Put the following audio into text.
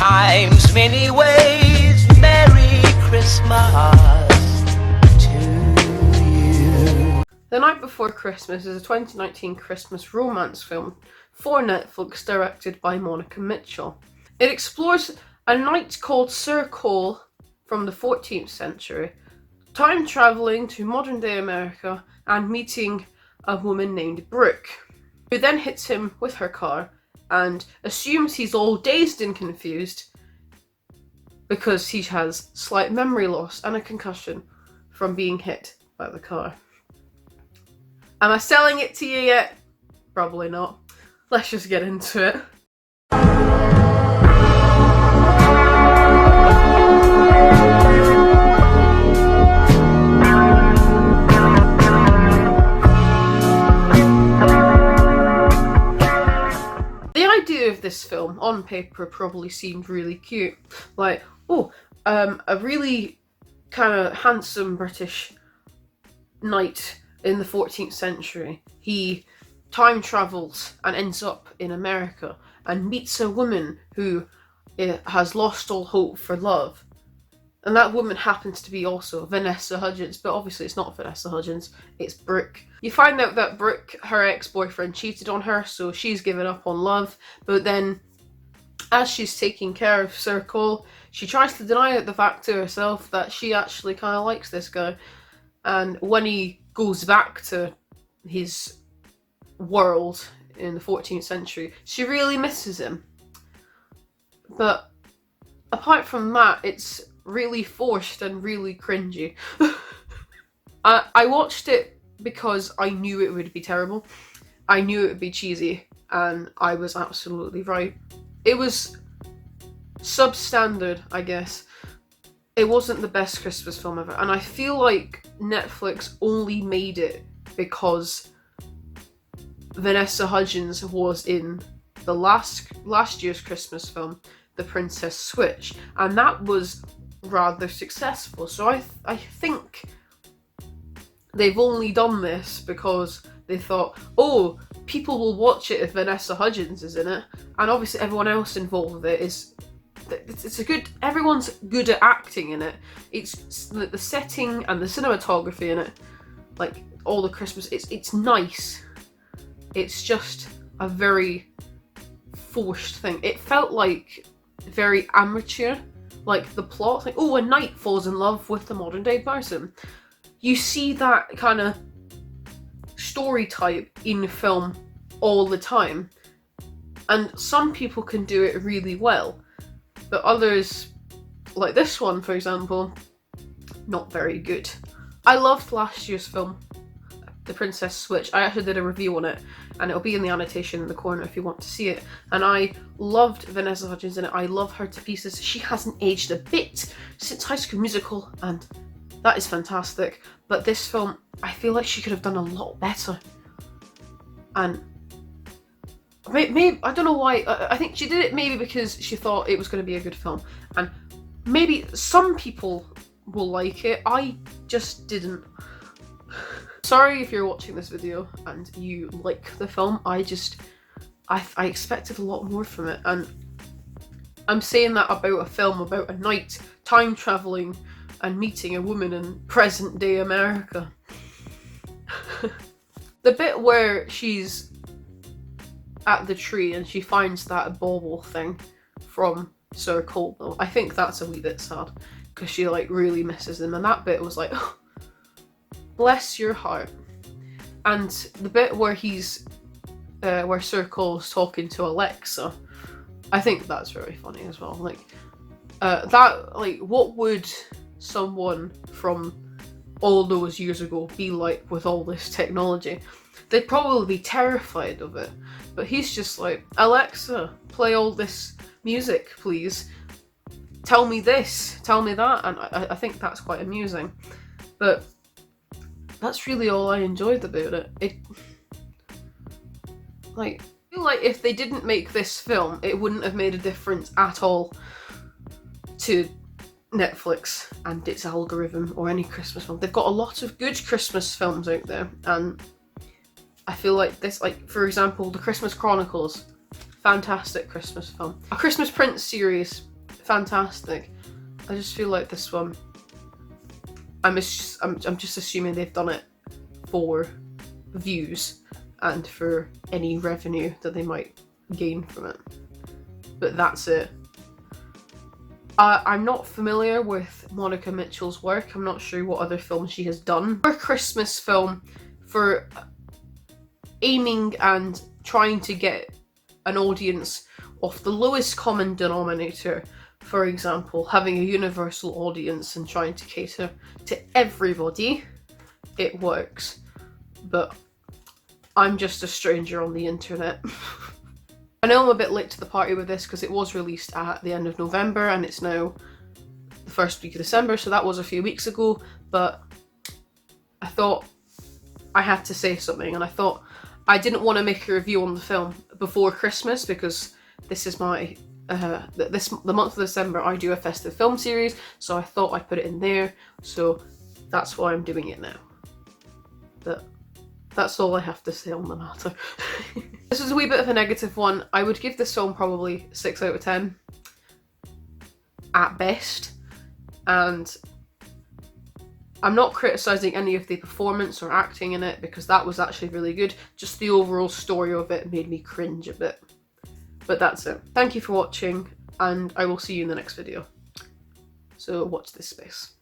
times, many ways. Merry Christmas to you. The Night Before Christmas is a 2019 Christmas romance film for Netflix directed by Monica Mitchell. It explores a knight called Sir Cole from the 14th century, time travelling to modern day America and meeting a woman named Brooke, who then hits him with her car and assumes he's all dazed and confused because he has slight memory loss and a concussion from being hit by the car. Am I selling it to you yet? Probably not. Let's just get into it. The idea of this film, on paper, probably seemed really cute. Like, a really kind of handsome British knight in the 14th century. He time travels and ends up in America and meets a woman who has lost all hope for love. And that woman happens to be also Vanessa Hudgens, but obviously it's not Vanessa Hudgens, it's Brooke. You find out that Brooke, her ex-boyfriend, cheated on her, so she's given up on love, but then as she's taking care of Sir Cole, she tries to deny the fact to herself that she actually kind of likes this guy. And when he goes back to his world in the 14th century, she really misses him. But apart from that, it's really forced and really cringy. I watched it because I knew it would be terrible. I knew it would be cheesy, and I was absolutely right. It was substandard, I guess. It wasn't the best Christmas film ever, and I feel like Netflix only made it because Vanessa Hudgens was in the last year's Christmas film, The Princess Switch, and that was rather successful. So I think they've only done this because they thought, oh, people will watch it if Vanessa Hudgens is in it, and obviously everyone else involved with it is. It's a good. Everyone's good at acting in it. It's the setting and the cinematography in it, like all the Christmas. It's nice. It's just a very forced thing. It felt like very amateur. Like the plot, like, oh, a knight falls in love with a modern day person. You see that kind of story type in film all the time, and some people can do it really well. But others, like this one, for example, not very good. I loved last year's film, The Princess Switch. I actually did a review on it, and it'll be in the annotation in the corner if you want to see it. And I loved Vanessa Hudgens in it. I love her to pieces. She hasn't aged a bit since High School Musical, and that is fantastic. But this film, I feel like she could have done a lot better. And maybe, I don't know why, I think she did it maybe because she thought it was going to be a good film, and maybe some people will like it. I just didn't. Sorry if you're watching this video and you like the film. I expected a lot more from it, and I'm saying that about a film about a knight time traveling and meeting a woman in present day America. The bit where she's at the tree and she finds that bauble thing from Sir Cole, though, I think that's a wee bit sad because she like really misses him, and that bit was like, oh, bless your heart. And the bit where where Sir Cole's talking to Alexa, I think that's very funny as well. Like what would someone from all those years ago be like with all this technology? They'd probably be terrified of it. But he's just like, Alexa, play all this music, please. Tell me this, tell me that. And I think that's quite amusing. But that's really all I enjoyed about it. I feel like if they didn't make this film, it wouldn't have made a difference at all to Netflix and its algorithm or any Christmas film. They've got a lot of good Christmas films out there, and I feel like this, like for example, The Christmas Chronicles, fantastic Christmas film. A Christmas Prince series, fantastic. I just feel like this one, I'm just assuming they've done it for views and for any revenue that they might gain from it. But that's it. I'm not familiar with Monica Mitchell's work. I'm not sure what other films she has done. For a Christmas film, for aiming and trying to get an audience of the lowest common denominator, for example, having a universal audience and trying to cater to everybody, it works. But I'm just a stranger on the internet. I know I'm a bit late to the party with this because it was released at the end of November and it's now the first week of December, so that was a few weeks ago, but I thought I had to say something, and I thought I didn't want to make a review on the film before Christmas because this is my the month of December I do a festive film series, so I thought I'd put it in there, so that's why I'm doing it now. But that's all I have to say on the matter. This was a wee bit of a negative one. I would give this film probably 6 out of 10 at best, and I'm not criticising any of the performance or acting in it because that was actually really good. Just the overall story of it made me cringe a bit. But that's it. Thank you for watching, and I will see you in the next video. So watch this space.